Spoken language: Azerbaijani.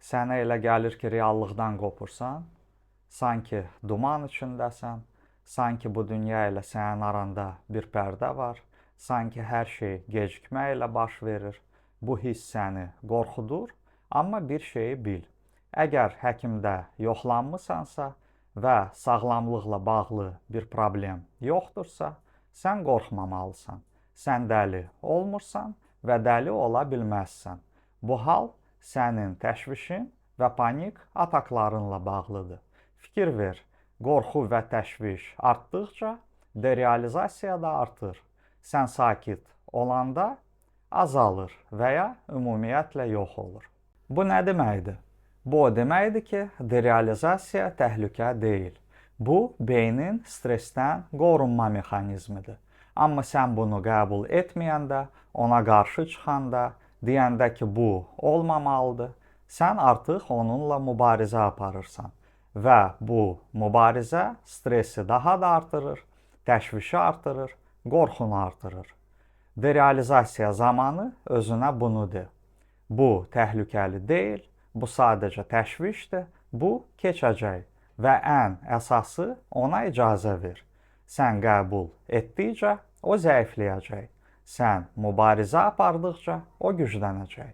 Sənə elə gəlir ki, reallıqdan qopursan, sanki duman içindəsən, sanki bu dünya ilə sənin aranda bir pərdə var, sanki hər şey gecikmə ilə baş verir. Bu hiss səni qorxudur, amma bir şeyi bil. Əgər həkimdə yoxlanmısansa və sağlamlıqla bağlı bir problem yoxdursa, sən qorxmamalısan. Sən dəli olmursan və dəli ola bilməzsən. Bu hal sənin təşvişin və panik ataklarınla bağlıdır. Fikir ver, qorxu və təşviş artdıqca derealizasiya da artır. Sən sakit olanda azalır və ya ümumiyyətlə yox olur. Bu nə deməkdir? Bu o deməkdir ki, derealizasiya təhlükə deyil. Bu, beynin stressdən qorunma mexanizmidir. Amma sən bunu qəbul etməyəndə, ona qarşı çıxanda, deyəndə ki, bu olmamalıdır, sən artıq onunla mübarizə aparırsan. Və bu mübarizə stressi daha da artırır, təşvişi artırır, qorxunu artırır. Derealizasiya zamanı özünə bunu de. Bu təhlükəli deyil, bu sadəcə təşvişdir, bu keçəcək və ən əsası ona icazə ver. Sən qəbul etdikcə o zəifləyəcək. Sən mübarizə apardıqca o güclənəcək.